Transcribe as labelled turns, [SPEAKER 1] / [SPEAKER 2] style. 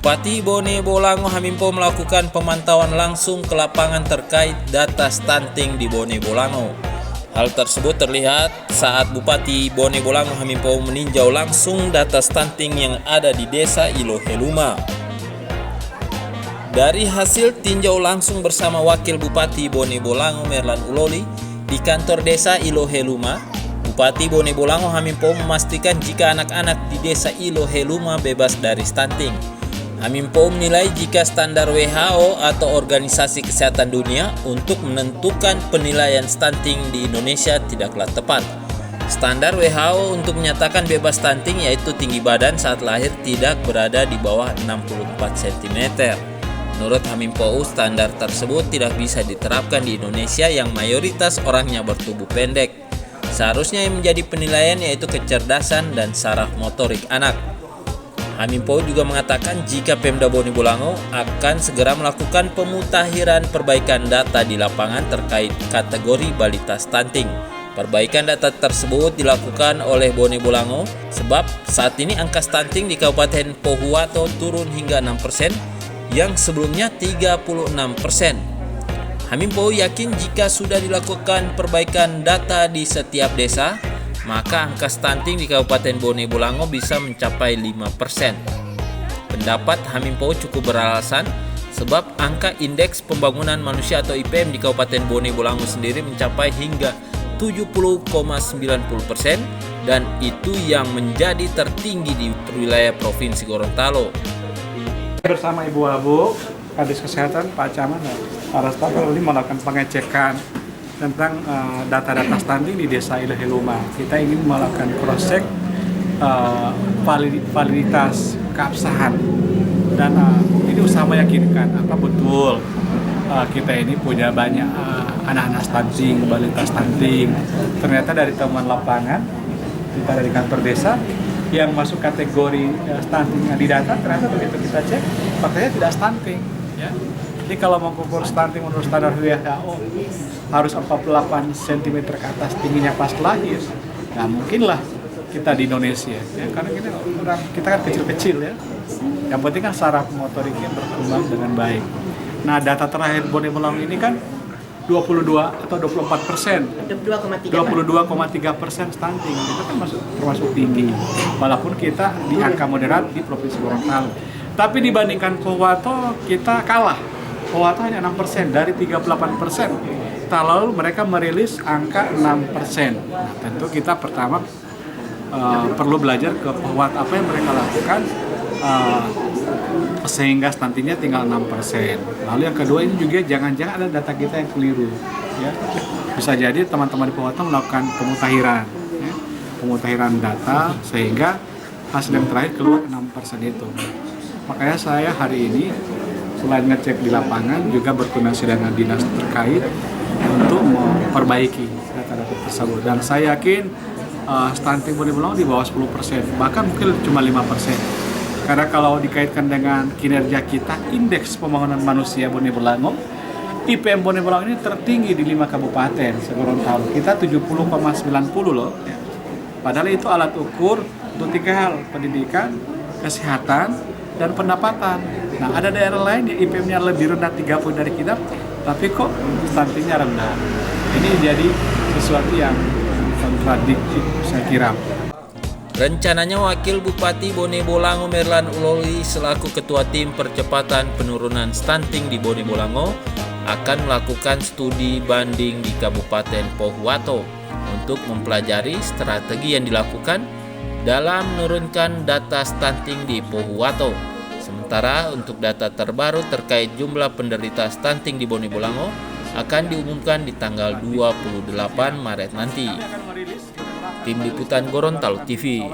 [SPEAKER 1] Bupati Bone Bolango Hamimpo melakukan pemantauan langsung ke lapangan terkait data stunting di Bone Bolango. Hal tersebut terlihat saat Bupati Bone Bolango Hamimpo meninjau langsung data stunting yang ada di Desa Iloheluma. Dari hasil tinjau langsung bersama Wakil Bupati Bone Bolango Merlan Uloli di kantor Desa Iloheluma, Bupati Bone Bolango Hamimpo memastikan jika anak-anak di Desa Iloheluma bebas dari stunting. Hamimpo menilai jika standar WHO atau Organisasi Kesehatan Dunia untuk menentukan penilaian stunting di Indonesia tidaklah tepat. Standar WHO untuk menyatakan bebas stunting yaitu tinggi badan saat lahir tidak berada di bawah 64 cm. Menurut Hamimpo, standar tersebut tidak bisa diterapkan di Indonesia yang mayoritas orangnya bertubuh pendek. Seharusnya yang menjadi penilaian yaitu kecerdasan dan saraf motorik anak. Hamimpo juga mengatakan jika Pemda Bone Bolango akan segera melakukan pemutakhiran perbaikan data di lapangan terkait kategori balita stunting. Perbaikan data tersebut dilakukan oleh Bone Bolango sebab saat ini angka stunting di Kabupaten Pohuwato turun hingga 6% yang sebelumnya 36%. Hamimpo yakin jika sudah dilakukan perbaikan data di setiap desa, maka angka stunting di Kabupaten Bone Bolango bisa mencapai 5%. Pendapat Hamimpo cukup beralasan sebab angka indeks pembangunan manusia atau IPM di Kabupaten Bone Bolango sendiri mencapai hingga 70,90% dan itu yang menjadi tertinggi di wilayah Provinsi Gorontalo.
[SPEAKER 2] Bersama Ibu Abu, Kadis Kesehatan, Pak Camat, para staf ini melakukan pengecekan tentang data-data stunting di Desa Iloheluma. Kita ingin melakukan cross-check validitas keabsahan dan ini usaha meyakinkan apa betul kita ini punya banyak anak-anak stunting, balita stunting. Ternyata dari temuan lapangan kita dari kantor desa yang masuk kategori stunting di data, ternyata begitu kita cek faktanya tidak stunting ya. Jadi kalau mau ukur stunting menurut standar WHO harus 48 cm ke atas tingginya pas lahir, nggak mungkin lah kita di Indonesia ya, karena kita kan kecil-kecil ya. Yang penting kan saraf motoriknya berkembang dengan baik. Nah, data terakhir Bone Bolango ini kan 22 atau 24%, 22,3% stunting, itu kan termasuk tinggi. Walaupun kita di angka moderat di Provinsi Gorontalo, tapi dibandingkan Pohuwato kita kalah. Pohuwato hanya 6% dari 38%. Lalu mereka merilis angka 6%. Nah, tentu kita pertama perlu belajar ke Pohuwato apa yang mereka lakukan sehingga stuntingnya tinggal 6%. Lalu yang kedua ini juga jangan-jangan ada data kita yang keliru ya. Bisa jadi teman-teman di Pohuwato melakukan pemutakhiran ya. Pemutakhiran data sehingga hasil yang terakhir keluar 6% itu. Makanya saya hari ini selain ngecek di lapangan juga berkoordinasi dengan dinas terkait untuk memperbaiki data-data tersebut. Dan saya yakin stunting Bone Bolango di bawah 10%, bahkan mungkin cuma 5%. Karena kalau dikaitkan dengan kinerja kita, indeks pembangunan manusia Bone Bolango, IPM Bone Bolango ini tertinggi di 5 kabupaten se-Gorontalo. Kita 70,90 loh. Ya. Padahal itu alat ukur untuk 3 hal, pendidikan, kesehatan, dan pendapatan. Nah, ada daerah lain yang IPM-nya lebih rendah 30 dari kita, tapi kok stuntingnya rendah. Ini jadi sesuatu yang kontradiktif, saya kira.
[SPEAKER 1] Rencananya Wakil Bupati Bone Bolango Merlan Uloli selaku Ketua Tim Percepatan Penurunan Stunting di Bone Bolango akan melakukan studi banding di Kabupaten Pohuwato untuk mempelajari strategi yang dilakukan dalam menurunkan data stunting di Pohuwato. Sementara untuk data terbaru terkait jumlah penderita stunting di Bone Bolango akan diumumkan di tanggal 28 Maret nanti. Tim Liputan Gorontalo TV.